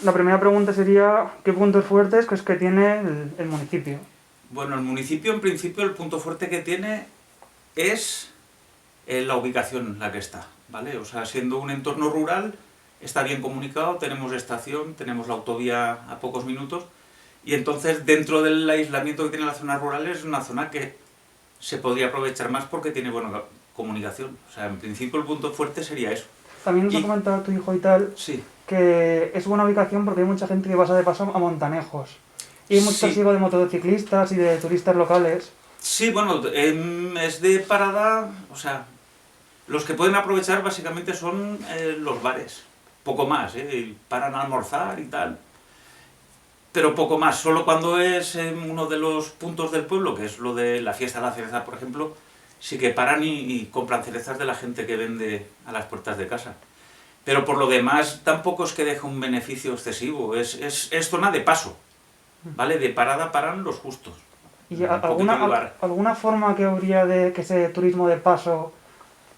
la primera pregunta sería, ¿qué puntos fuertes crees que tiene el municipio? Bueno, el municipio en principio el punto fuerte que tiene es la ubicación en la que está, ¿vale? O sea, siendo un entorno rural, está bien comunicado, tenemos estación, tenemos la autovía a pocos minutos, y entonces dentro del aislamiento que tiene la zona rural es una zona que se podría aprovechar más porque tiene buena comunicación. O sea, en principio el punto fuerte sería eso. También nos ha Y comentado tu hijo y tal, sí, que es buena ubicación porque hay mucha gente que pasa de paso a Montanejos. Y hay mucho sí, trasiego de motociclistas y de turistas locales. sí, bueno, es de parada, o sea, los que pueden aprovechar básicamente son los bares, poco más, paran a almorzar y tal, pero poco más, solo cuando es en uno de los puntos del pueblo, que es lo de la fiesta de la cereza, por ejemplo, sí que paran y compran cerezas de la gente que vende a las puertas de casa. Pero por lo demás tampoco es que deje un beneficio excesivo, es zona de paso, ¿vale? De parada paran los justos, ¿Y un poquito de bar. alguna forma que habría de que ese turismo de paso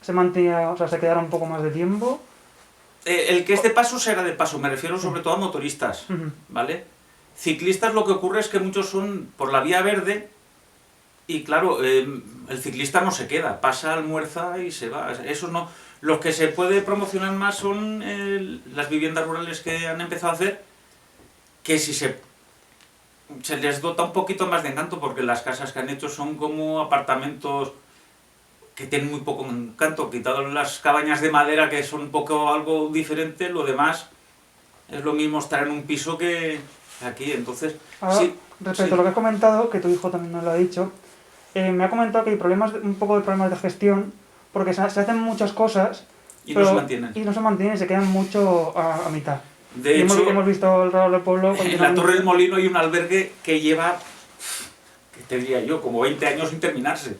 se mantenga, o sea, se quedara un poco más de tiempo? El que es de paso será de paso, me refiero Sí. sobre todo a motoristas, Ujú. ¿vale? Ciclistas lo que ocurre es que muchos son por la vía verde y claro, el ciclista no se queda, pasa, almuerza y se va. Eso no. Los que se puede promocionar más son las viviendas rurales que han empezado a hacer, que si se les dota un poquito más de encanto, porque las casas que han hecho son como apartamentos que tienen muy poco encanto, quitado las cabañas de madera que son un poco algo diferente, lo demás es lo mismo estar en un piso que aquí, entonces, Ahora, sí, respecto a lo sí, que has comentado, que tu hijo también nos lo ha dicho, me ha comentado que hay problemas, un poco de problemas de gestión, porque se hacen muchas cosas, y no se pero mantienen. y no se mantienen, se quedan mucho a mitad. De Y hemos hecho, visto alrededor del pueblo en la Torre del continuamente. Molino hay un albergue que lleva, ¿qué te diría yo?, como 20 años sin terminarse,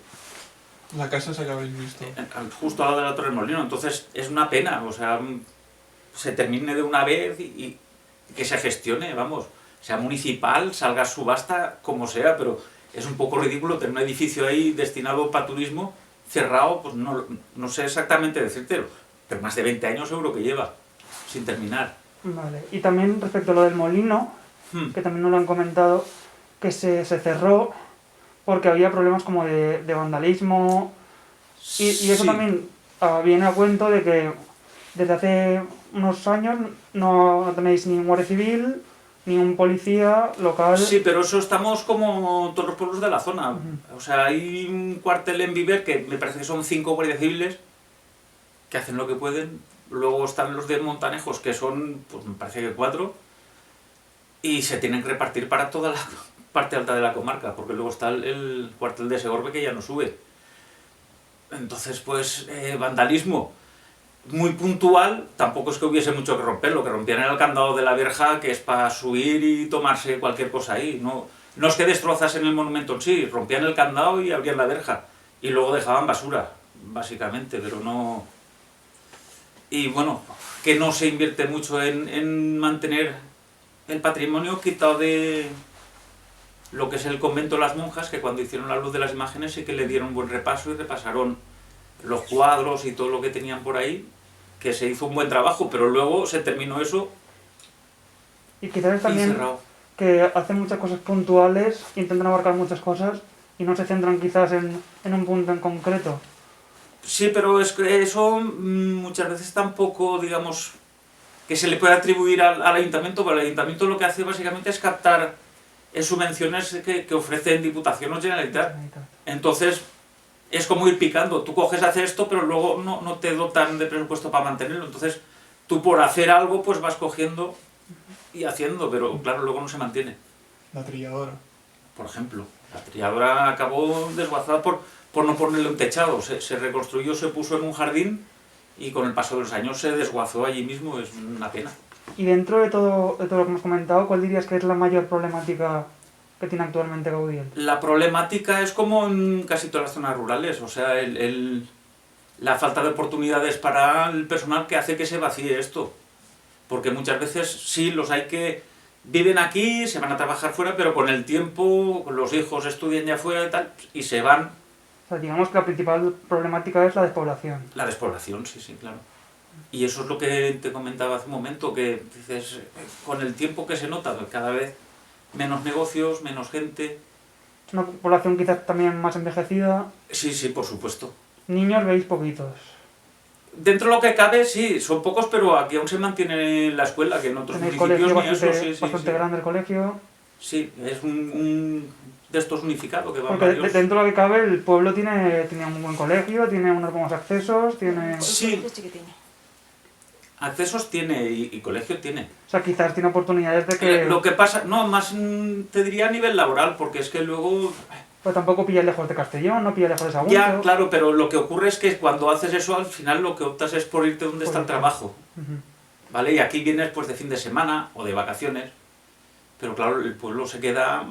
La casa esa que habéis visto. justo al lado de la Torre del Molino, entonces es una pena, o sea, se termine de una vez y que se gestione, vamos, sea municipal, salga a subasta, como sea, pero es un poco ridículo tener un edificio ahí destinado para turismo cerrado, pues no sé exactamente decírtelo, pero más de 20 años seguro que lleva, sin terminar. Vale. Y también respecto a lo del molino, Hmm. que también nos lo han comentado, que se cerró porque había problemas como de vandalismo. Y eso Sí, también viene a cuento de que desde hace unos años no tenéis ni un guardia civil, ni un policía local. sí, pero eso estamos como todos los pueblos de la zona. Ujú. O sea, hay un cuartel en Viver que me parece que son 5 guardias civiles que hacen lo que pueden. Luego están los de Montanejos, que son, pues me parece que 4, y se tienen que repartir para toda la parte alta de la comarca, porque luego está el cuartel de Segorbe que ya no sube. Entonces, pues, vandalismo muy puntual, tampoco es que hubiese mucho que romper, lo que rompían era el candado de la verja, que es para subir y tomarse cualquier cosa ahí. No es que destrozasen el monumento en sí, rompían el candado y abrían la verja, y luego dejaban basura, básicamente, pero no... Y bueno, que no se invierte mucho en mantener el patrimonio, quitado de lo que es el convento de las monjas, que cuando hicieron la luz de las imágenes sí que le dieron buen repaso y repasaron los cuadros y todo lo que tenían por ahí, que se hizo un buen trabajo, pero luego se terminó eso Y quizás y también cerrado. que hacen muchas cosas puntuales, intentan abarcar muchas cosas y no se centran quizás en un punto en concreto. Sí, pero es que eso muchas veces tampoco, digamos, que se le puede atribuir al ayuntamiento, pero el ayuntamiento lo que hace básicamente es captar subvenciones que ofrecen Diputación o Generalitat. Entonces, es como ir picando. Tú coges a hacer esto, pero luego no te dotan de presupuesto para mantenerlo. Entonces, tú por hacer algo, pues vas cogiendo y haciendo, pero claro, luego no se mantiene. La trilladora. Por ejemplo, la trilladora acabó desguazada por no ponerle un techado. Se reconstruyó, se puso en un jardín y con el paso de los años se desguazó allí mismo. Es una pena. Y dentro de todo lo que hemos comentado, ¿cuál dirías que es la mayor problemática que tiene actualmente Gaudiel? La problemática es como en casi todas las zonas rurales, o sea, la falta de oportunidades para el personal que hace que se vacíe esto. Porque muchas veces sí, los hay que viven aquí, se van a trabajar fuera, pero con el tiempo los hijos estudian ya fuera y tal, y se van. O sea, digamos que la principal problemática es la despoblación. La despoblación, sí, sí, claro. Y eso es lo que te comentaba hace un momento, que dices, con el tiempo que se nota, que cada vez menos negocios, menos gente. Es una población quizás también más envejecida. Sí, sí, por supuesto. Niños veis poquitos. Dentro de lo que cabe, sí, son pocos, pero aquí aún se mantiene la escuela, que en otros Tenéis municipios colegio ni bastante, eso, sí, sí, bastante sí. grande el colegio. Sí, es un de estos unificados que van Porque varios. dentro de lo que cabe el pueblo tiene un buen colegio, tiene unos buenos accesos, tiene... Sí. Es chiquitín. Accesos tiene y colegio tiene. O sea, quizás tiene oportunidades de que... Lo que pasa, no, más te diría a nivel laboral, porque es que luego... Pues tampoco pilla lejos de Castellón, no pilla lejos de Sagunto. Ya, claro, pero lo que ocurre es que cuando haces eso, al final lo que optas es por irte donde está el trabajo. Ujú. ¿Vale? Y aquí vienes pues de fin de semana o de vacaciones, pero claro, el pueblo se queda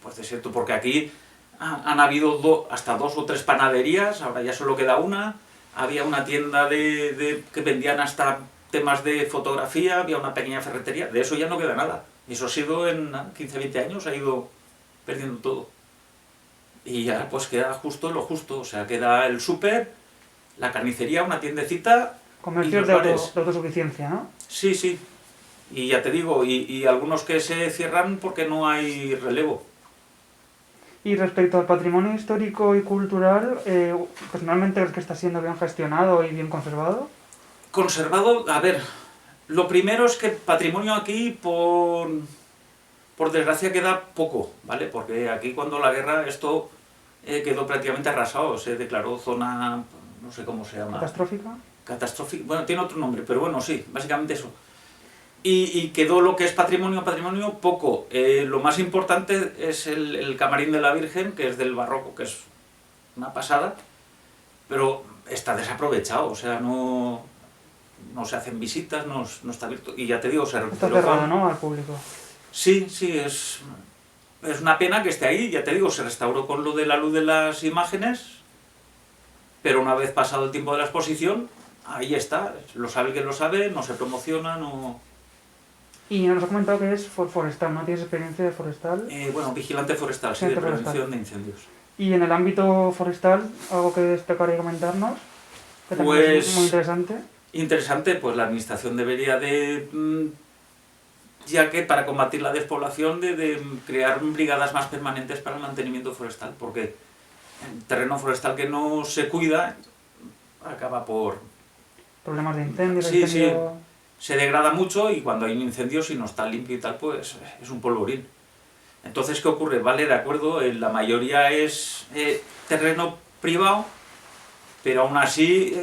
pues desierto, porque aquí han habido hasta 2 o 3 panaderías, ahora ya solo queda una, había una tienda que vendían hasta temas de fotografía, había una pequeña ferretería, de eso ya no queda nada. Y eso ha sido en 15, 20 años, ha ido perdiendo todo. Y ahora pues queda justo lo justo, o sea, queda el súper, la carnicería, una tiendecita. Comercios los de, bares. de autosuficiencia, ¿no? Sí, sí. Y ya te digo, y algunos que se cierran porque no hay relevo. Y respecto al patrimonio histórico y cultural, ¿personalmente crees que está siendo bien gestionado y bien conservado? Conservado, a ver, lo primero es que patrimonio aquí, por desgracia, queda poco, ¿vale? Porque aquí cuando la guerra esto quedó prácticamente arrasado, se declaró zona, no sé cómo se llama. ¿Catastrófica? Catastrófico, bueno, tiene otro nombre, pero bueno, sí, básicamente eso. Y quedó lo que es patrimonio poco. Lo más importante es el camarín de la Virgen, que es del barroco, que es una pasada, pero está desaprovechado, o sea, no se hacen visitas, no está abierto. Y ya te digo, se Está recuperó cerrado, ¿no? Al público. Sí, sí, es una pena que esté ahí, ya te digo, se restauró con lo de la luz de las imágenes, pero una vez pasado el tiempo de la exposición, ahí está, lo sabe el que lo sabe, no se promociona, no... Y nos has comentado que es forestal, ¿no? ¿Tienes experiencia de forestal? Bueno, vigilante forestal, sí, de Vigilante prevención forestal. de incendios. Y en el ámbito forestal, algo que destacar y comentarnos, que también es Pues- muy interesante. Interesante, pues la administración debería ya que para combatir la despoblación, de crear brigadas más permanentes para el mantenimiento forestal, porque el terreno forestal que no se cuida acaba por... Problemas de incendios, Sí, incendio... se degrada mucho y cuando hay un incendio, si no está limpio y tal, pues es un polvorín. Entonces, ¿qué ocurre? Vale, de acuerdo, la mayoría es terreno privado, pero aún así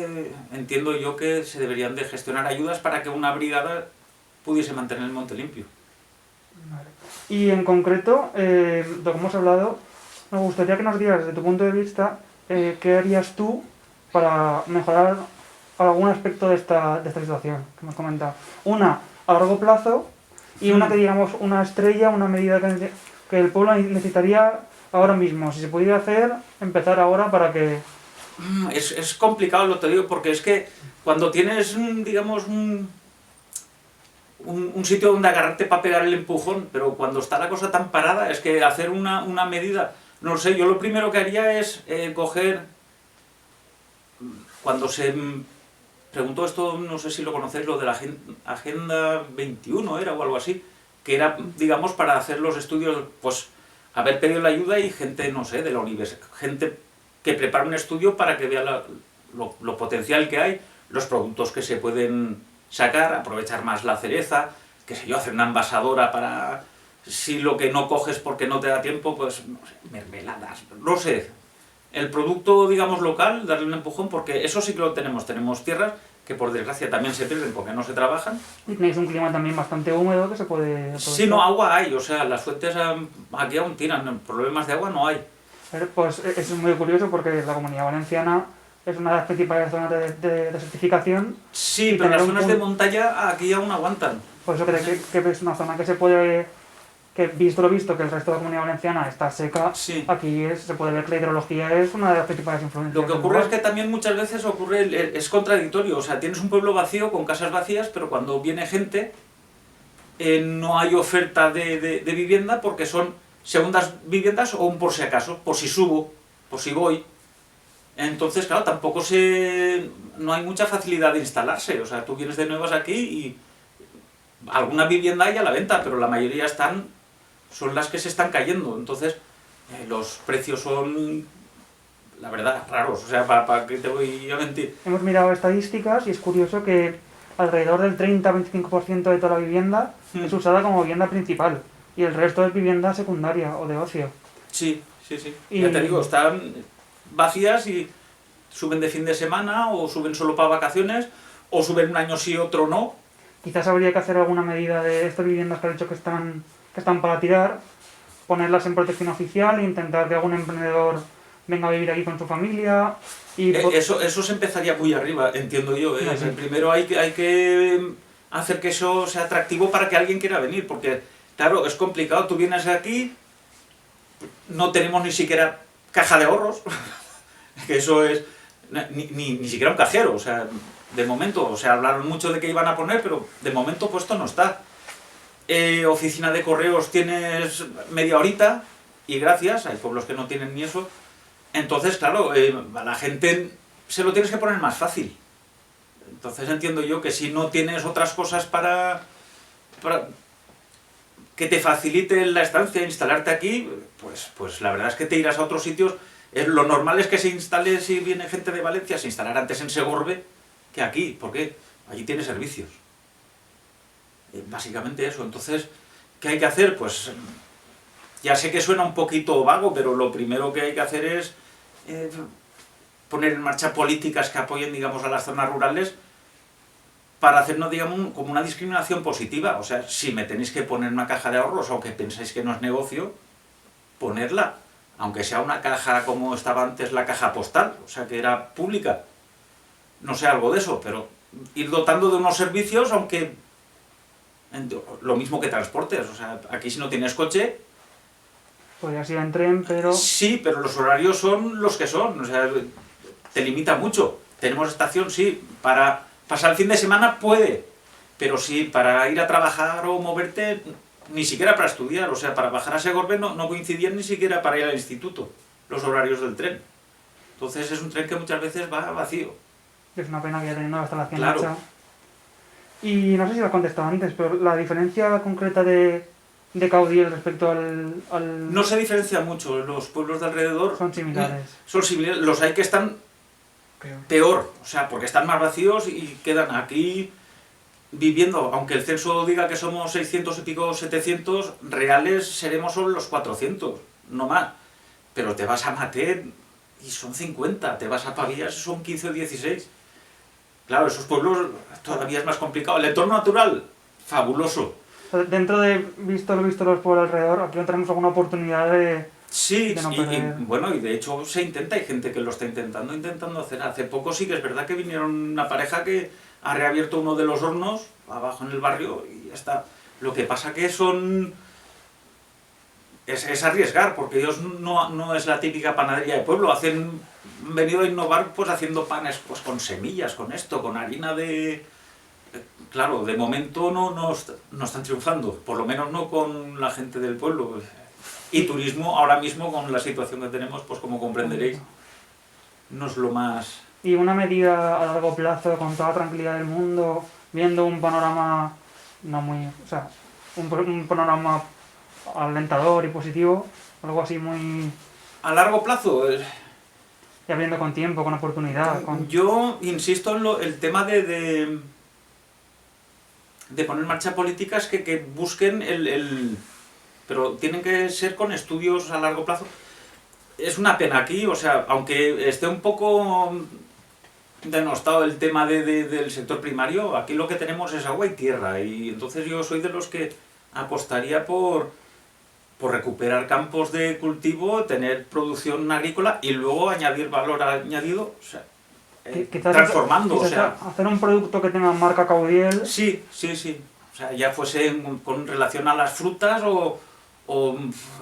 entiendo yo que se deberían de gestionar ayudas para que una brigada pudiese mantener el monte limpio. Vale. Y en concreto, de lo que hemos hablado, me gustaría que nos dieras, desde tu punto de vista, qué harías tú para mejorar algún aspecto de esta situación que me has comentado. Una a largo plazo y una que digamos una estrella, una medida que el pueblo necesitaría ahora mismo. Si se pudiera hacer, empezar ahora para que... Es complicado, lo te digo, porque es que cuando tienes, digamos, un sitio donde agarrarte para pegar el empujón, pero cuando está la cosa tan parada, es que hacer una medida, no lo sé, yo lo primero que haría es coger, cuando se preguntó esto, no sé si lo conocéis, lo de la Agenda 21 era o algo así, que era, digamos, para hacer los estudios, pues, haber pedido la ayuda y gente, no sé, de la universidad, gente que prepara un estudio para que vea lo potencial que hay, los productos que se pueden sacar, aprovechar más la cereza, qué sé yo, hacer una envasadora para... Si lo que no coges porque no te da tiempo, pues, no sé, mermeladas, no sé. El producto, digamos, local, darle un empujón, porque eso sí que lo tenemos. Tenemos tierras que por desgracia también se pierden porque no se trabajan. Y tenéis un clima también bastante húmedo que se puede aprovechar. Sí, no, agua hay, o sea, las fuentes aquí aún tiran, problemas de agua no hay. Pues es muy curioso porque la Comunidad Valenciana es una de las principales zonas de desertificación. Sí, Y pero tener las un zonas de punto- montaña aquí aún aguantan. Por eso que es una zona que se puede, que visto lo visto que el resto de la Comunidad Valenciana está seca, Sí. aquí se puede ver que la hidrología es una de las principales influencias. Lo que del ocurre es lugar. que también muchas veces es contradictorio, o sea, tienes un pueblo vacío con casas vacías, pero cuando viene gente no hay oferta de vivienda porque son segundas viviendas o un por si acaso, por si subo, por si voy. Entonces, claro, no hay mucha facilidad de instalarse. O sea, tú vienes de nuevas aquí y alguna vivienda hay a la venta, pero la mayoría son las que se están cayendo. Entonces, los precios son, la verdad, raros. O sea, ¿para qué te voy a mentir? Hemos mirado estadísticas y es curioso que alrededor del 30-25% de toda la vivienda es usada como vivienda principal y el resto es vivienda secundaria o de ocio. Sí, sí, sí. Y- Ya te digo, están vacías y suben de fin de semana o suben solo para vacaciones o suben un año sí, otro no. Quizás habría que hacer alguna medida de estas viviendas que has dicho que están para tirar, ponerlas en protección oficial e intentar que algún emprendedor venga a vivir aquí con su familia y Eso se empezaría muy arriba, entiendo yo. Ah, sí. Primero hay que hacer que eso sea atractivo para que alguien quiera venir, porque, claro, es complicado. Tú vienes aquí, no tenemos ni siquiera caja de ahorros, que eso es ni siquiera un cajero, o sea, de momento, o sea, hablaron mucho de que iban a poner, pero de momento puesto no está. Oficina de correos tienes media horita, y gracias, hay pueblos que no tienen ni eso. Entonces, claro, a la gente se lo tienes que poner más fácil. Entonces entiendo yo que si no tienes otras cosas para que te faciliten la estancia, instalarte aquí, pues la verdad es que te irás a otros sitios. Lo normal es que se instale, si viene gente de Valencia, se instalará antes en Segorbe que aquí. ¿Por qué? Allí tiene servicios. Básicamente eso. Entonces, ¿qué hay que hacer? Pues ya sé que suena un poquito vago, pero lo primero que hay que hacer es poner en marcha políticas que apoyen, digamos, a las zonas rurales para hacernos, digamos, como una discriminación positiva. O sea, si me tenéis que poner una caja de ahorros, aunque pensáis que no es negocio, ponerla. Aunque sea una caja como estaba antes la caja postal, o sea, que era pública. No sé, algo de eso, pero ir dotando de unos servicios, aunque lo mismo que transportes. O sea, aquí si no tienes coche, podrías ir en tren, pero sí, pero los horarios son los que son, o sea, te limita mucho. Tenemos estación, sí, para pasar el fin de semana puede, pero sí, para ir a trabajar o moverte, ni siquiera para estudiar, o sea, para bajar a Segorbe no coincidían ni siquiera para ir al instituto, los horarios del tren. Entonces es un tren que muchas veces va vacío. es una pena que ya teniendo la instalación Claro. hecha. Y no sé si lo has contestado antes, pero la diferencia concreta de Caudiel respecto al... No se diferencia mucho, los pueblos de alrededor Son similares. son similares, los hay que están peor, o sea, porque están más vacíos y quedan aquí viviendo, aunque el censo diga que somos 600 y pico, 700, reales seremos solo los 400, no más. Pero te vas a Matet y son 50, te vas a Pavías y son 15 o 16. Claro, esos pueblos todavía es más complicado. El entorno natural, fabuloso. Dentro de visto los pueblos por alrededor, aquí no tenemos alguna oportunidad de... Sí, de no y perder. bueno, y de hecho se intenta, hay gente que lo está intentando hacer. Hace poco sí que es verdad que vinieron una pareja que ha reabierto uno de los hornos abajo en el barrio y ya está. Lo que pasa que es arriesgar, porque ellos no es la típica panadería de pueblo, han venido a innovar pues haciendo panes pues con semillas, con esto, con harina de... Claro, de momento no están triunfando, por lo menos no con la gente del pueblo. Y turismo, ahora mismo, con la situación que tenemos, pues como comprenderéis, no es lo más... Y una medida a largo plazo, con toda la tranquilidad del mundo, viendo un panorama no muy... O sea, un panorama alentador y positivo, algo así muy... A largo plazo, Ya viendo con tiempo, con oportunidad, con... yo insisto en el tema de poner en marcha políticas que busquen pero tienen que ser con estudios a largo plazo. Es una pena aquí, o sea, aunque esté un poco denostado el tema del sector primario, aquí lo que tenemos es agua y tierra, y entonces yo soy de los que apostaría por recuperar campos de cultivo, tener producción agrícola y luego añadir valor añadido, o sea, Quizás transformando, o quizás sea... hacer un producto que tenga marca Caudiel. Sí. O sea, ya fuese con relación a las frutas o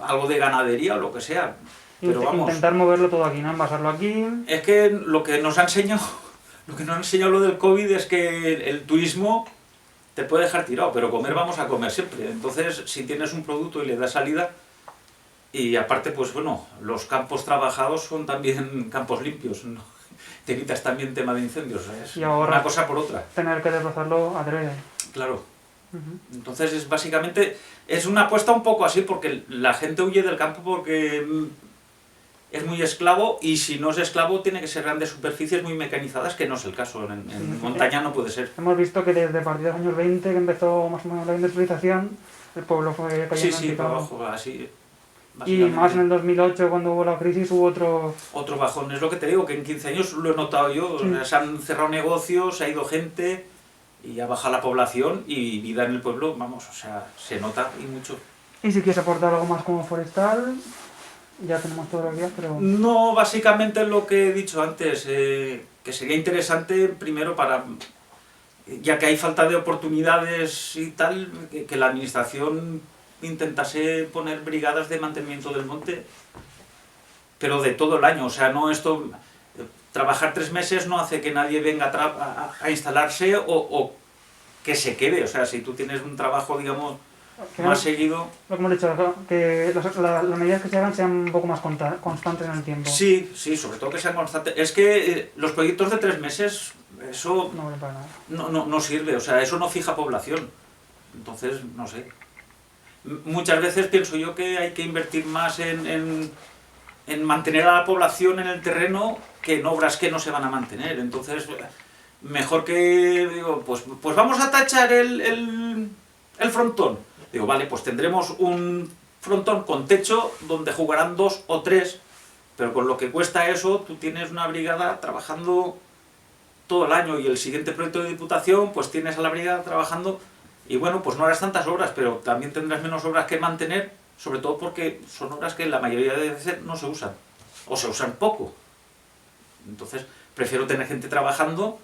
algo de ganadería o lo que sea. Pero vamos, Intentar moverlo todo aquí, ¿no? Envasarlo aquí. es que lo que nos ha enseñado lo del COVID es que el turismo te puede dejar tirado, pero comer vamos a comer siempre. Entonces, si tienes un producto y le das salida, Y aparte, pues bueno, los campos trabajados son también campos limpios, ¿no? Te evitas también tema de incendios, es Y ahorras una cosa por otra. tener que desplazarlo adrede. Claro. Ujú. Entonces es básicamente, es una apuesta un poco así, porque la gente huye del campo porque es muy esclavo, y si no es esclavo tiene que ser grandes superficies muy mecanizadas, que no es el caso, en Sí, montaña no puede ser. Hemos visto que desde a partir de los años 20, que empezó más o menos la industrialización, el pueblo fue Sí, cayendo en sí, para picado. abajo, así. Y Básicamente. más en el 2008, cuando hubo la crisis, hubo Otro bajón, es lo que te digo, que en 15 años lo he notado yo, Sí. o sea, se han cerrado negocios, se ha ido gente, y ha bajado la población, y vida en el pueblo, vamos, o sea, se nota y mucho. Y si quieres aportar algo más como forestal, ya tenemos todo lo que pero... No, básicamente lo que he dicho antes, que sería interesante primero para, ya que hay falta de oportunidades y tal, que la administración intentase poner brigadas de mantenimiento del monte, pero de todo el año, o sea, no esto, trabajar 3 meses no hace que nadie venga a instalarse o que se quede, o sea, si tú tienes un trabajo, digamos, más seguido. Lo que hemos dicho, que las medidas que se hagan sean un poco más constantes en el tiempo. Sí, sí, sobre todo que sean constantes. Es que los proyectos de 3 meses, eso No vale para nada. no sirve, o sea, eso no fija población. Entonces, no sé. Muchas veces pienso yo que hay que invertir más en mantener a la población en el terreno que en obras que no se van a mantener. Entonces, mejor que, digo, pues vamos a tachar el frontón. Digo, vale, pues tendremos un frontón con techo donde jugarán 2 o 3, pero con lo que cuesta eso, tú tienes una brigada trabajando todo el año, y el siguiente proyecto de diputación, pues tienes a la brigada trabajando, y bueno, pues no harás tantas obras, pero también tendrás menos obras que mantener, sobre todo porque son obras que la mayoría de veces no se usan, o se usan poco. Entonces, prefiero tener gente trabajando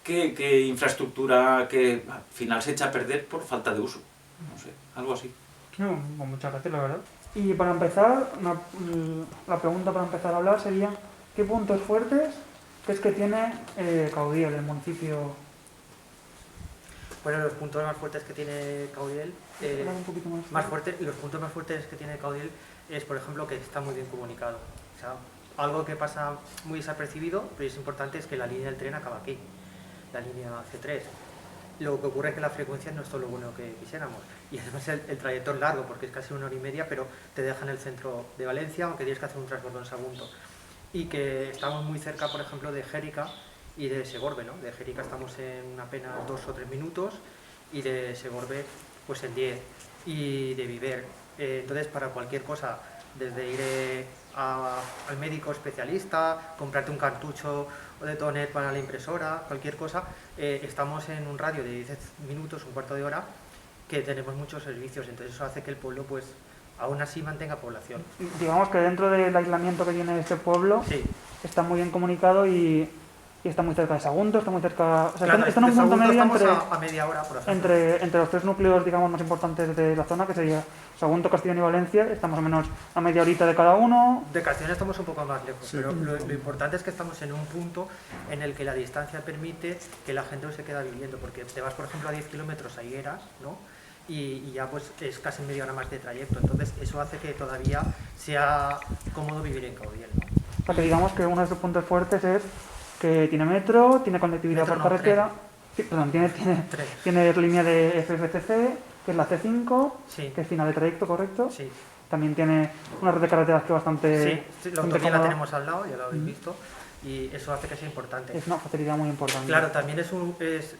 que infraestructura que al final se echa a perder por falta de uso. No sé, algo así. No, con muchas gracias, la verdad. Y para empezar, la pregunta para empezar a hablar sería, ¿qué puntos fuertes crees que tiene Caudiel, el municipio? Bueno, los puntos más fuertes que tiene Caudiel, Un poquito más. los puntos más fuertes que tiene Caudiel es, por ejemplo, que está muy bien comunicado. O sea, algo que pasa muy desapercibido, pero es importante, es que la línea del tren acaba aquí, la línea C3. Lo que ocurre es que la frecuencia no es todo lo bueno que quisiéramos, y además el trayecto es largo, porque es casi 1 hora y media, pero te deja en el centro de Valencia, aunque tienes que hacer un transbordo en Sagunto. Y que estamos muy cerca, por ejemplo, de Xèrica y de Segorbe, ¿no? De Xèrica estamos en apenas 2 o 3 minutos, y de Segorbe pues en 10, y de Viver. Entonces, para cualquier cosa, desde ir al médico especialista, comprarte un cartucho o de toner para la impresora, cualquier cosa, estamos en un radio de 10 minutos, un cuarto de hora, que tenemos muchos servicios. Entonces eso hace que el pueblo, pues, aún así mantenga población. Digamos que dentro del aislamiento que tiene este pueblo, Sí. está muy bien comunicado y está muy cerca de Sagunto, está muy cerca... O sea, Claro, está en un de punto Sagunto medio estamos a media hora, por ejemplo. entre los 3 núcleos, digamos, más importantes de la zona, que sería Sagunto, Castellón y Valencia. Estamos más o menos a media horita de cada uno. De Castellón estamos un poco más lejos, Sí. pero lo importante es que estamos en un punto en el que la distancia permite que la gente no se queda viviendo, porque te vas, por ejemplo, a 10 kilómetros a Higueras, ¿no? Y ya pues es casi media hora más de trayecto. Entonces eso hace que todavía sea cómodo vivir en Caudiel, ¿no? O sea, que digamos que uno de sus puntos fuertes es que tiene metro, tiene conectividad Metro por no, carretera. Sí, perdón, tiene Tren. línea de FFCC, que es la C5, Sí, que es final de trayecto, ¿correcto? sí. También tiene una red de carreteras que es bastante... Sí, la bastante autovía la cómoda. tenemos al lado, ya lo habéis visto, y eso hace que sea importante. Es una facilidad muy importante. Claro, también es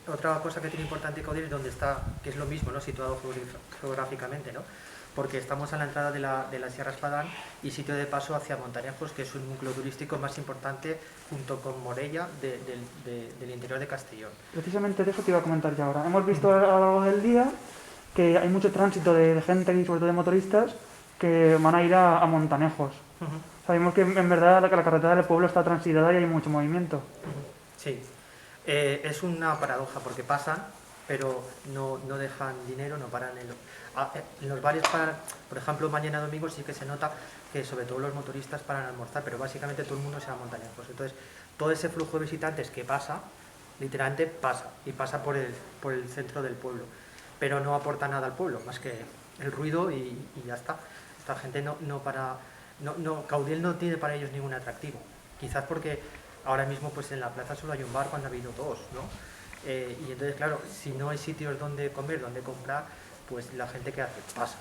otra cosa que tiene importante Caudiel, es donde está, que es lo mismo, ¿no? Situado geográficamente, ¿no? Porque estamos a la entrada de la Sierra Espadán y sitio de paso hacia Montanejos, que es un núcleo turístico más importante junto con Morella del interior de Castellón. Precisamente de eso te iba a comentar ya ahora. Hemos visto a lo largo del día que hay mucho tránsito de gente y sobre todo de motoristas que van a ir a Montanejos. Sabemos que en verdad la carretera del pueblo está transitada y hay mucho movimiento. Sí, es una paradoja porque pasan, pero no dejan dinero, no paran en los bares. Por ejemplo, mañana domingo sí que se nota que sobre todo los motoristas paran a almorzar, pero básicamente todo el mundo se va a Montanejos. Entonces, todo ese flujo de visitantes que pasa, literalmente pasa, y pasa por el centro del pueblo, pero no aporta nada al pueblo, más que el ruido y ya está. Esta gente Caudiel no tiene para ellos ningún atractivo. Quizás porque ahora mismo pues en la plaza solo hay un bar cuando ha habido dos, ¿no? Y entonces, claro, si no hay sitios donde comer, donde comprar, pues la gente ¿qué hace? Pasa.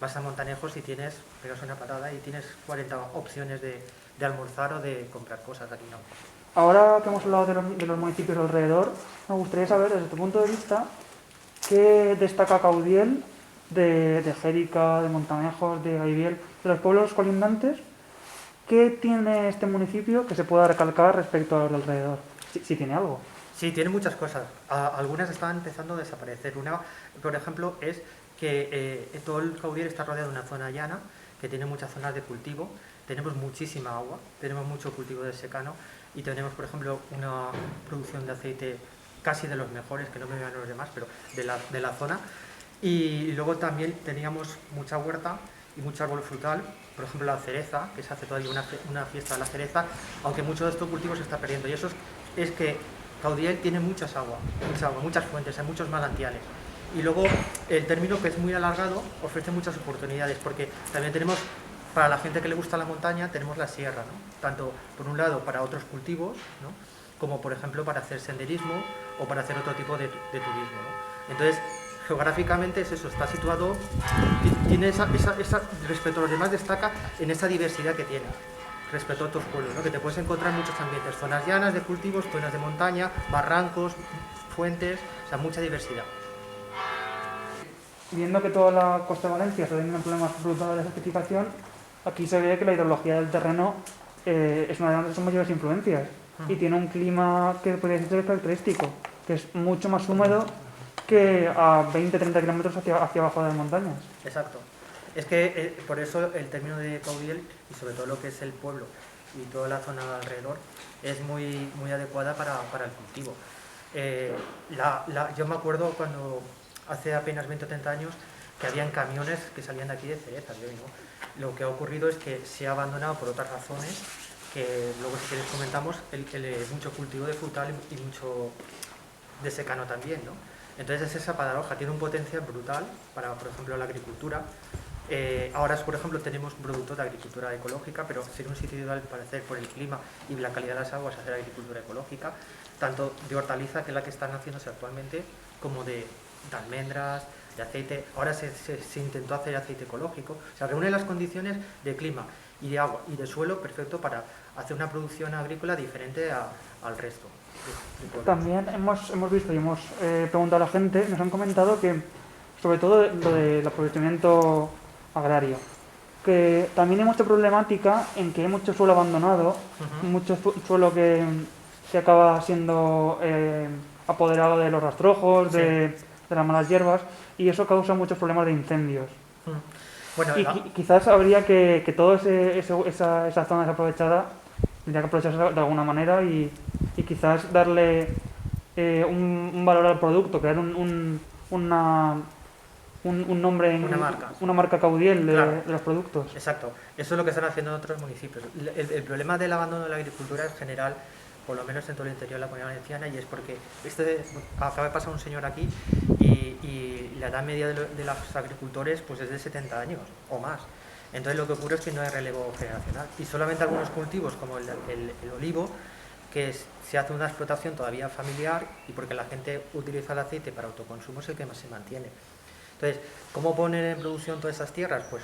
Vas a Montanejos y pegas una parada y tienes 40 opciones de almorzar o de comprar cosas. Aquí no. Ahora que hemos hablado de los municipios alrededor, me gustaría saber, desde tu punto de vista, qué destaca Caudiel de Xérica, de Montanejos, de Gaibiel, de los pueblos colindantes. ¿Qué tiene este municipio que se pueda recalcar respecto a los de alrededor? Si tiene algo. Sí, tiene muchas cosas. Algunas están empezando a desaparecer. Una, por ejemplo, es que todo el Caudiel está rodeado de una zona llana que tiene muchas zonas de cultivo. Tenemos muchísima agua, tenemos mucho cultivo de secano y tenemos, por ejemplo, una producción de aceite casi de los mejores, que no me vean los demás, pero de la zona. Y luego también teníamos mucha huerta y mucho árbol frutal, por ejemplo la cereza, que se hace todavía una fiesta de la cereza, aunque muchos de estos cultivos se está perdiendo. Y eso es que Caudiel tiene mucha agua, muchas fuentes, hay muchos manantiales. Y luego el término, que es muy alargado, ofrece muchas oportunidades, porque también tenemos, para la gente que le gusta la montaña, tenemos la sierra, ¿no? Tanto por un lado para otros cultivos, ¿no? Como por ejemplo para hacer senderismo o para hacer otro tipo de turismo, ¿no? Entonces, geográficamente es eso, está situado, tiene respecto a los demás, destaca en esa diversidad que tiene respecto a otros pueblos, ¿no? Que te puedes encontrar en muchos ambientes, zonas llanas de cultivos, zonas de montaña, barrancos, fuentes, o sea, mucha diversidad. Viendo que toda la costa de Valencia está teniendo problemas brutales de certificación, aquí se ve que la hidrología del terreno es una de sus mayores influencias y tiene un clima que podría decirse característico, que es mucho más húmedo que a 20-30 kilómetros hacia abajo de las montañas. Exacto. Es que por eso el término de Caudiel, y sobre todo lo que es el pueblo y toda la zona de alrededor, es muy, muy adecuada para el cultivo. Yo me acuerdo cuando hace apenas 20 o 30 años que habían camiones que salían de aquí de cerezas, ¿no? Lo que ha ocurrido es que se ha abandonado por otras razones, que luego si queréis comentamos, mucho cultivo de frutal y mucho de secano también, ¿no? Entonces es esa paradoja, tiene un potencial brutal para, por ejemplo, la agricultura. Ahora, por ejemplo, tenemos productos de agricultura ecológica, pero sería un sitio ideal para hacer, por el clima y la calidad de las aguas, hacer agricultura ecológica, tanto de hortaliza, que es la que están haciéndose actualmente, como de almendras, de aceite. Ahora se intentó hacer aceite ecológico. O sea, reúne las condiciones de clima y de agua y de suelo perfecto para hacer una producción agrícola diferente al resto. También hemos visto y hemos preguntado a la gente, nos han comentado que, sobre todo lo del aprovechamiento agrario, que también hay mucha problemática en que hay mucho suelo abandonado, mucho suelo que acaba siendo apoderado de los rastrojos, sí, de las malas hierbas, y eso causa muchos problemas de incendios. Bueno, y quizás habría que toda esa zona desaprovechada tendría que aprovecharse de alguna manera y quizás darle un valor al producto, crear un nombre, una marca Caudiel de los productos. Exacto, eso es lo que están haciendo en otros municipios. El problema del abandono de la agricultura en general, por lo menos en todo el interior de la Comunidad Valenciana, y es porque acaba de pasar un señor aquí y la edad media de los agricultores pues es de 70 años o más. Entonces lo que ocurre es que no hay relevo generacional y solamente algunos cultivos como el olivo, que se hace una explotación todavía familiar y porque la gente utiliza el aceite para autoconsumo, es el que más se mantiene. Entonces, ¿cómo poner en producción todas esas tierras? Pues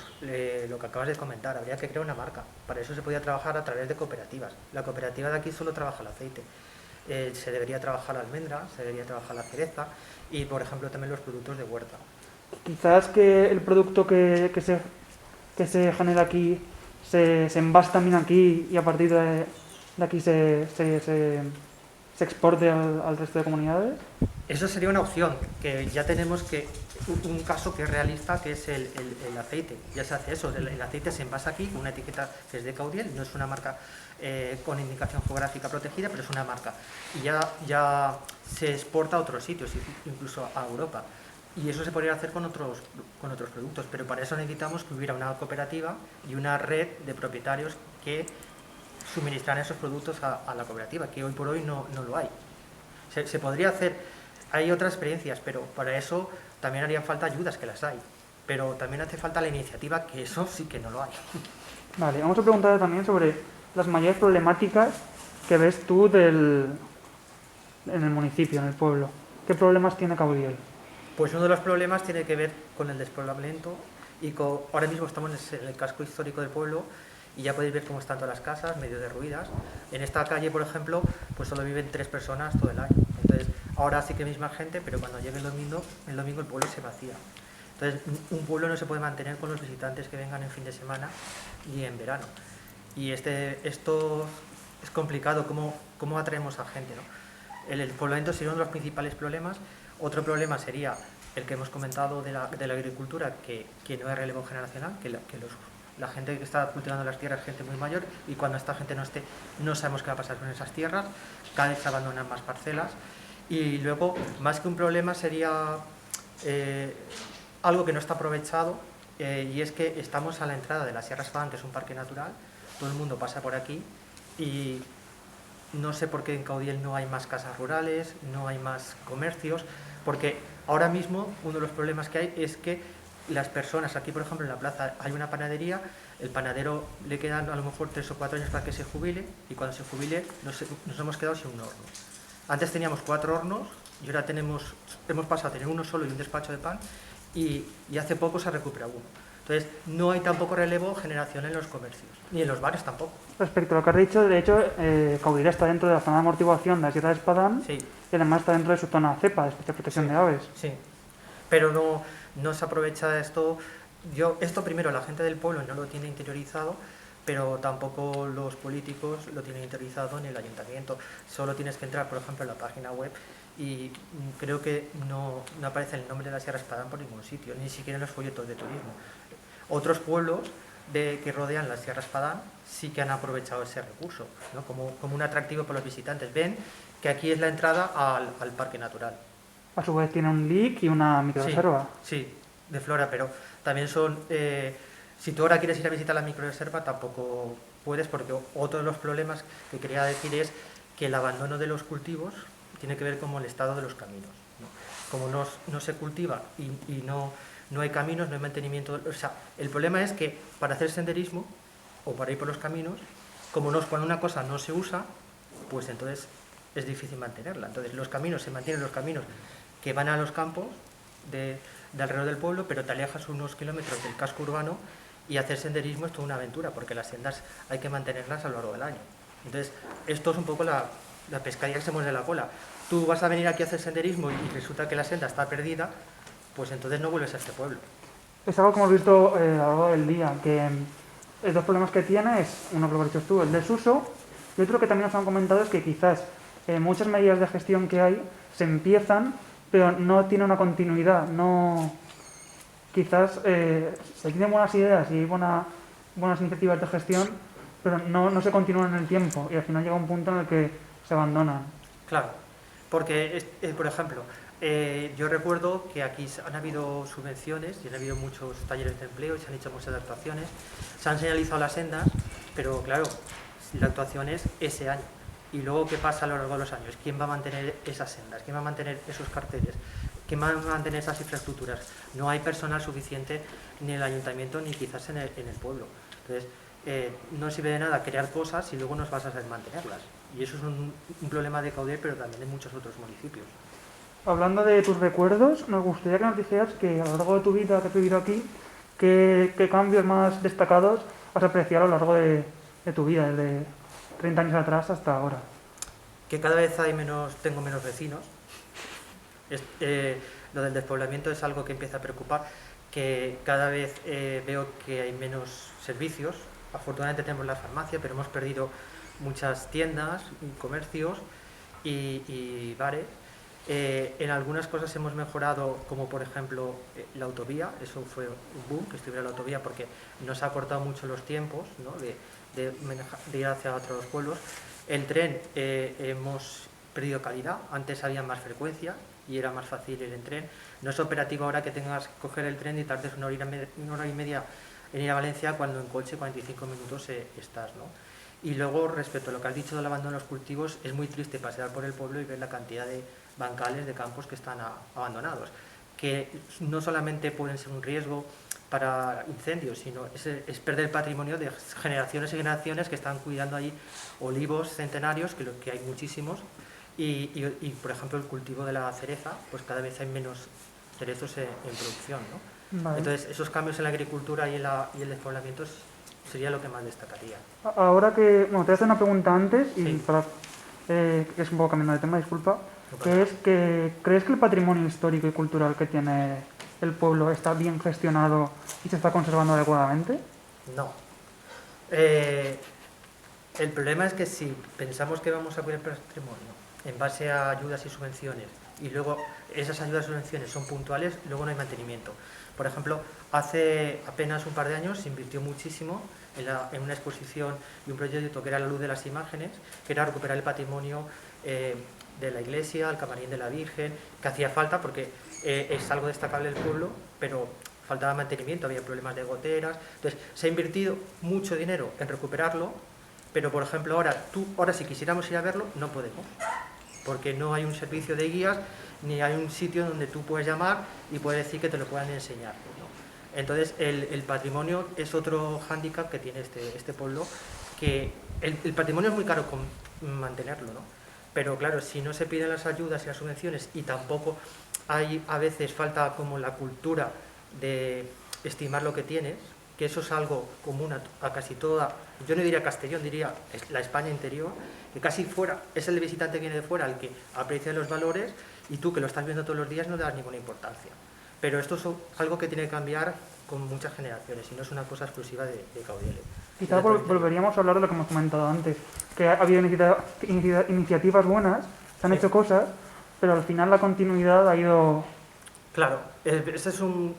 lo que acabas de comentar, habría que crear una marca. Para eso se podía trabajar a través de cooperativas. La cooperativa de aquí solo trabaja el aceite. Se debería trabajar la almendra, se debería trabajar la cereza y, por ejemplo, también los productos de huerta. Quizás que el producto que se genera aquí se envasa también aquí y a partir de aquí se exporte al resto de comunidades. Eso sería una opción, que ya tenemos un caso que es realista, que es el aceite. Ya se hace eso, el aceite se envasa aquí con una etiqueta que es de Caudiel, no es una marca con indicación geográfica protegida, pero es una marca. Y ya se exporta a otros sitios, incluso a Europa. Y eso se podría hacer con otros productos, pero para eso necesitamos que hubiera una cooperativa y una red de propietarios que suministraran esos productos a la cooperativa, que hoy por hoy no lo hay. Se podría hacer, hay otras experiencias, pero para eso también harían falta ayudas, que las hay. pero también hace falta la iniciativa, que eso sí que no lo hay. Vale, vamos a preguntar también sobre las mayores problemáticas que ves tú en el municipio, en el pueblo. ¿Qué problemas tiene Caudiel? Pues uno de los problemas tiene que ver con el despoblamiento y ahora mismo estamos en el casco histórico del pueblo y ya podéis ver cómo están todas las casas, medio derruidas. En esta calle, por ejemplo, pues solo viven 3 personas todo el año. Entonces, ahora sí que hay más gente, pero cuando llegue el domingo el pueblo se vacía. Entonces, un pueblo no se puede mantener con los visitantes que vengan en fin de semana y en verano. Y esto es complicado, ¿cómo atraemos a gente, ¿no? El despoblamiento sería uno de los principales problemas. Otro problema sería el que hemos comentado de la agricultura, que no hay relevo generacional, que la gente que está cultivando las tierras es gente muy mayor y cuando esta gente no esté, no sabemos qué va a pasar con esas tierras, cada vez se abandonan más parcelas. Y luego, más que un problema, sería algo que no está aprovechado, y es que estamos a la entrada de la Sierra Espadán, que es un parque natural, todo el mundo pasa por aquí y no sé por qué en Caudiel no hay más casas rurales, no hay más comercios, porque ahora mismo uno de los problemas que hay es que las personas, aquí por ejemplo en la plaza hay una panadería, el panadero le quedan a lo mejor 3 o 4 años para que se jubile y cuando se jubile nos hemos quedado sin un horno. Antes teníamos 4 hornos y ahora hemos pasado a tener uno solo y un despacho de pan y hace poco se ha recuperado uno. Entonces no hay tampoco relevo generacional en los comercios, ni en los bares tampoco. Respecto a lo que has dicho, de hecho, Caudiel está dentro de la zona de amortiguación de la Sierra de Espadán Sí. y además está dentro de su zona cepa, de especial protección de aves. Sí, pero no se aprovecha esto. Esto primero la gente del pueblo no lo tiene interiorizado, pero tampoco los políticos lo tienen interiorizado en el ayuntamiento. Solo tienes que entrar, por ejemplo, en la página web y creo que no aparece el nombre de la Sierra Espadán por ningún sitio, ni siquiera en los folletos de turismo. Otros pueblos que rodean la Sierra Espadán sí que han aprovechado ese recurso, ¿no? como un atractivo para los visitantes. Ven que aquí es la entrada al parque natural. A su vez tiene un lic y una microreserva. Sí, de flora, pero también son... si tú ahora quieres ir a visitar la microreserva tampoco puedes, porque otro de los problemas que quería decir es que el abandono de los cultivos tiene que ver con el estado de los caminos, ¿no? Como no se cultiva y no hay caminos, no hay mantenimiento. O sea, el problema es que para hacer senderismo o para ir por los caminos, cuando una cosa no se usa, pues entonces es difícil mantenerla. Entonces los caminos se mantienen, los caminos que van a los campos de alrededor del pueblo, pero te alejas unos kilómetros del casco urbano y hacer senderismo es toda una aventura, porque las sendas hay que mantenerlas a lo largo del año. Entonces, esto es un poco la pescadilla que se muerde la cola. Tú vas a venir aquí a hacer senderismo y resulta que la senda está perdida, pues entonces no vuelves a este pueblo. Es algo que hemos visto a lo largo del día, que los dos problemas que tiene es, uno que lo has dicho tú, el desuso, y otro que también nos han comentado es que quizás muchas medidas de gestión que hay se empiezan, pero no tiene una continuidad, quizás se tienen buenas ideas y hay buenas iniciativas de gestión, pero no se continúan en el tiempo y al final llega un punto en el que se abandonan. Claro, porque, por ejemplo, yo recuerdo que aquí han habido subvenciones y han habido muchos talleres de empleo y se han hecho muchas actuaciones, se han señalizado las sendas, pero claro, la actuación es ese año. Y luego, ¿qué pasa a lo largo de los años? ¿Quién va a mantener esas sendas? ¿Quién va a mantener esos carteles? ¿Quién va a mantener esas infraestructuras? No hay personal suficiente ni en el ayuntamiento ni quizás en el pueblo. Entonces, no sirve de nada crear cosas y luego no vas a saber mantenerlas. Y eso es un problema de Caudiel, pero también de muchos otros municipios. Hablando de tus recuerdos, nos gustaría que nos dijeras que a lo largo de tu vida que has vivido aquí, ¿qué cambios más destacados has apreciado a lo largo de tu vida, desde 30 años atrás hasta ahora? Que cada vez tengo menos vecinos. Lo del despoblamiento es algo que empieza a preocupar, que cada vez veo que hay menos servicios. Afortunadamente tenemos la farmacia, pero hemos perdido muchas tiendas, comercios y bares. En algunas cosas hemos mejorado, como por ejemplo la autovía. Eso fue un boom, que estuviera la autovía, porque nos ha cortado mucho los tiempos, ¿no? de ir hacia otros pueblos. El tren, hemos perdido calidad. Antes había más frecuencia y era más fácil ir en tren. No es operativo ahora que tengas que coger el tren y tardes una hora y media en ir a Valencia, cuando en coche 45 minutos estás, ¿no? Y luego, respecto a lo que has dicho del abandono de los cultivos, es muy triste pasear por el pueblo y ver la cantidad de bancales, de campos que están abandonados. que no solamente pueden ser un riesgo para incendios, sino es perder el patrimonio de generaciones y generaciones que están cuidando ahí olivos centenarios, que hay muchísimos, y, por ejemplo, el cultivo de la cereza, pues cada vez hay menos cerezos en producción, ¿no? Vale. Entonces, esos cambios en la agricultura y el despoblamiento sería lo que más destacaría. Ahora que, bueno, te voy a hacer una pregunta antes, y Sí. para, que es un poco cambiando de tema, disculpa, No pasa que es que ¿crees que el patrimonio histórico y cultural que tiene el pueblo está bien gestionado y se está conservando adecuadamente? No. El problema es que si pensamos que vamos a cuidar el patrimonio en base a ayudas y subvenciones y luego esas ayudas y subvenciones son puntuales, luego no hay mantenimiento. Por ejemplo, hace apenas un par de años se invirtió muchísimo en una exposición y un proyecto que era La Luz de las Imágenes, que era recuperar el patrimonio de la iglesia, el camarín de la Virgen, que hacía falta porque es algo destacable del pueblo, pero faltaba mantenimiento, había problemas de goteras. Entonces, se ha invertido mucho dinero en recuperarlo, pero por ejemplo ahora si quisiéramos ir a verlo, no podemos, porque no hay un servicio de guías, ni hay un sitio donde tú puedes llamar y puedes decir que te lo puedan enseñar, ¿no? Entonces, el patrimonio es otro hándicap que tiene este pueblo, que el patrimonio es muy caro mantenerlo, ¿no? Pero claro, si no se piden las ayudas y las subvenciones y tampoco hay a veces falta como la cultura de estimar lo que tienes, que eso es algo común a casi toda, yo no diría Castellón, diría la España interior, que casi fuera, es el visitante que viene de fuera el que aprecia los valores y tú que lo estás viendo todos los días no le das ninguna importancia. Pero esto es algo que tiene que cambiar con muchas generaciones y no es una cosa exclusiva de Caudiel. Quizá volveríamos a hablar de lo que hemos comentado antes, que ha habido iniciativas buenas, se han Sí. hecho cosas, pero al final la continuidad ha ido... Claro, este es un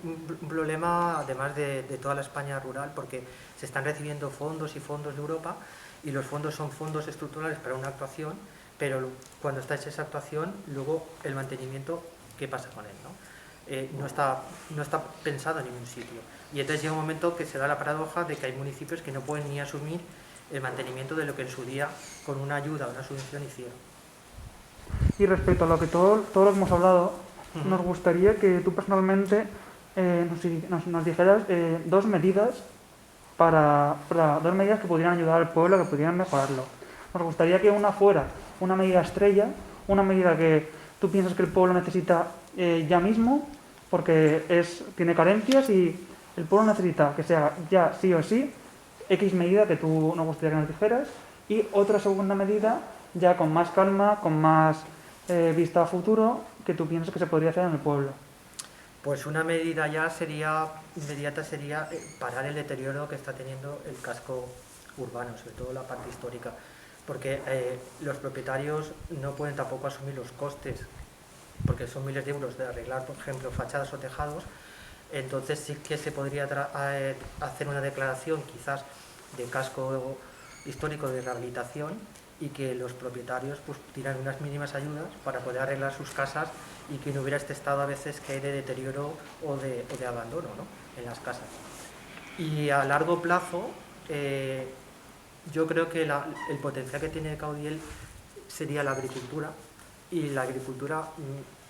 problema además de toda la España rural, porque se están recibiendo fondos y fondos de Europa y los fondos son fondos estructurales para una actuación, pero cuando está hecha esa actuación, luego el mantenimiento, ¿qué pasa con él, no? No está pensado en ningún sitio. Y entonces llega un momento que se da la paradoja de que hay municipios que no pueden ni asumir el mantenimiento de lo que en su día, con una ayuda o una subvención, hicieron. Y respecto a lo que todo lo que hemos hablado, nos gustaría que tú personalmente nos dijeras dos medidas dos medidas que pudieran ayudar al pueblo, que pudieran mejorarlo. Nos gustaría que una fuera una medida estrella, una medida que tú piensas que el pueblo necesita ya mismo, porque tiene carencias y el pueblo necesita que sea ya sí o sí, X medida que tú nos gustaría que nos dijeras, y otra segunda medida ya con más calma, con más vista a futuro, que tú piensas que se podría hacer en el pueblo. Pues una medida ya inmediata sería parar el deterioro que está teniendo el casco urbano, sobre todo la parte histórica, porque los propietarios no pueden tampoco asumir los costes, porque son miles de euros de arreglar, por ejemplo, fachadas o tejados. Entonces sí que se podría hacer una declaración quizás de casco histórico de rehabilitación y que los propietarios pues tiran unas mínimas ayudas para poder arreglar sus casas y que no hubiera este estado a veces que hay de deterioro o de abandono, ¿no?, en las casas. Y a largo plazo yo creo que el potencial que tiene Caudiel sería la agricultura, y la agricultura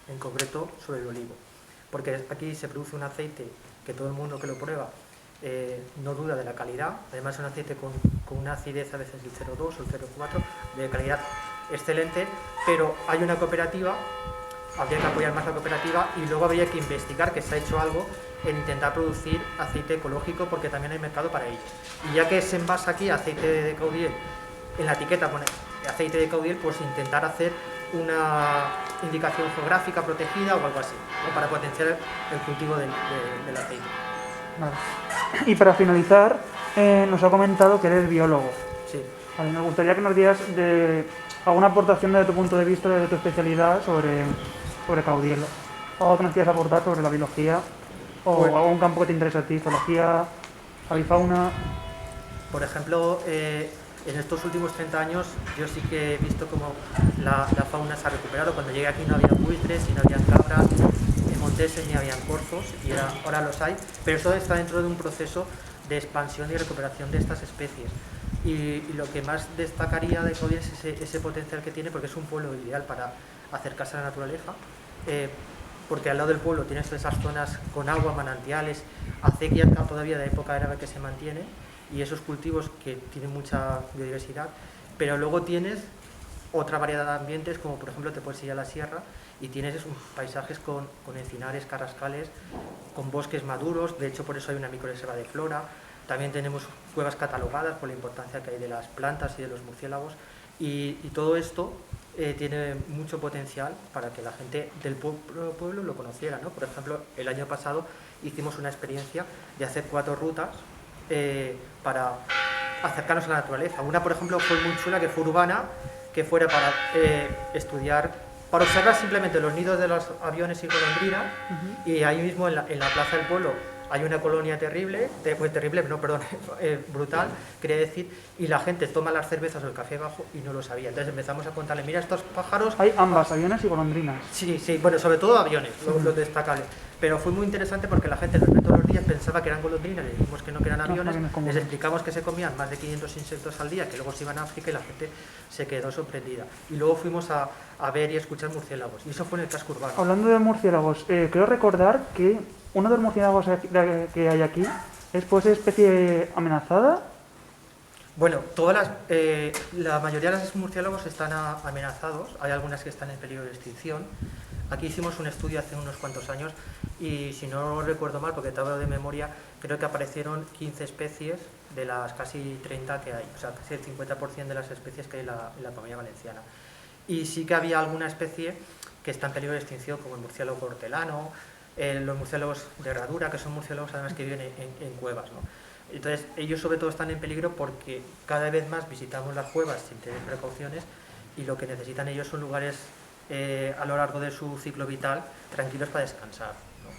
en concreto sobre el olivo, porque aquí se produce un aceite que todo el mundo que lo prueba no duda de la calidad. Además es un aceite con una acidez a veces del 0,2 o el 0,4, de calidad excelente, pero hay una cooperativa, habría que apoyar más la cooperativa y luego habría que investigar que se ha hecho algo en intentar producir aceite ecológico, porque también hay mercado para ello. Y ya que se envasa aquí aceite de Caudiel, en la etiqueta pone aceite de Caudiel, pues intentar hacer una indicación geográfica protegida o algo así, ¿no?, para potenciar el cultivo del aceite. Vale. Y para finalizar, nos ha comentado que eres biólogo. Sí. Vale, nos gustaría que nos dieras alguna aportación desde tu punto de vista, desde tu especialidad sobre Caudiel. Algo que nos quieras aportar sobre la biología o algún campo que te interese a ti, zoología, avifauna. Por ejemplo, en estos últimos 30 años yo sí que he visto cómo la fauna se ha recuperado. Cuando llegué aquí no había buitres, y no había cabras, monteses, ni habían corzos, y ahora los hay, pero esto está dentro de un proceso de expansión y recuperación de estas especies. Y lo que más destacaría de Caudiel es ese potencial que tiene, porque es un pueblo ideal para acercarse a la naturaleza. porque al lado del pueblo tienes esas zonas con agua, manantiales, acequia todavía de época árabe que se mantiene, y esos cultivos que tienen mucha biodiversidad, pero luego tienes otra variedad de ambientes, como por ejemplo te puedes ir a la sierra y tienes paisajes con encinares, carrascales, con bosques maduros, de hecho por eso hay una microreserva de flora. También tenemos cuevas catalogadas por la importancia que hay de las plantas y de los murciélagos, y todo esto tiene mucho potencial para que la gente del pueblo lo conociera, ¿no? Por ejemplo, el año pasado hicimos una experiencia de hacer 4 rutas para acercarnos a la naturaleza. Una, por ejemplo, fue muy chula, que fue urbana, que fuera para estudiar, para observar simplemente los nidos de los aviones y golondrinas, y ahí mismo en la plaza del pueblo hay una colonia brutal, quería decir, y la gente toma las cervezas o el café bajo y no lo sabía. Entonces empezamos a contarle, mira estos pájaros... Hay ambas, aviones y golondrinas. Sí, bueno, sobre todo aviones, los destacables. Pero fue muy interesante porque la gente los ve todos los días, pensaba que eran golondrinas, le dijimos que no, que eran aviones, les explicamos que se comían más de 500 insectos al día, que luego se iban a África, y la gente se quedó sorprendida. Y luego fuimos a ver y escuchar murciélagos, y eso fue en el casco urbano. Hablando de murciélagos, creo recordar que uno de los murciélagos que hay aquí es pues especie amenazada. Bueno, la mayoría de los murciélagos están amenazados, hay algunas que están en peligro de extinción. Aquí hicimos un estudio hace unos cuantos años y, si no recuerdo mal, porque te hablo de memoria, creo que aparecieron 15 especies de las casi 30 que hay, o sea, casi el 50% de las especies que hay en la Comunidad Valenciana. Y sí que había alguna especie que está en peligro de extinción, como el murciélago hortelano, los murciélagos de herradura, que son murciélagos además que viven en cuevas, ¿no? Entonces, ellos sobre todo están en peligro porque cada vez más visitamos las cuevas sin tener precauciones, y lo que necesitan ellos son lugares a lo largo de su ciclo vital tranquilos para descansar, ¿no?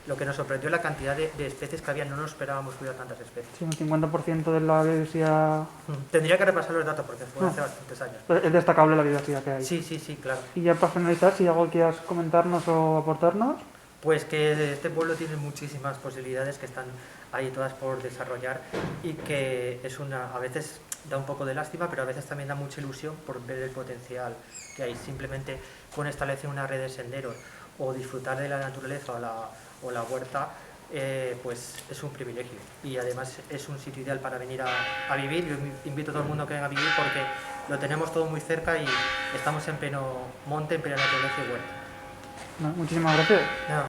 Lo que nos sorprendió la cantidad de especies que había, no nos esperábamos que hubiera tantas especies. Sí, un 50% de la biodiversidad... Tendría que repasar los datos porque fue hace bastantes años. Es destacable la biodiversidad que hay. Sí, claro. Y ya para finalizar, si hay algo que quieras comentarnos o aportarnos... Pues que este pueblo tiene muchísimas posibilidades que están ahí todas por desarrollar, y que a veces da un poco de lástima, pero a veces también da mucha ilusión por ver el potencial que hay. Simplemente con establecer una red de senderos o disfrutar de la naturaleza o la huerta, pues es un privilegio, y además es un sitio ideal para venir a vivir. Yo invito a todo el mundo que venga a vivir porque lo tenemos todo muy cerca y estamos en pleno monte, en plena naturaleza y huerta. No, muchísimas gracias. No.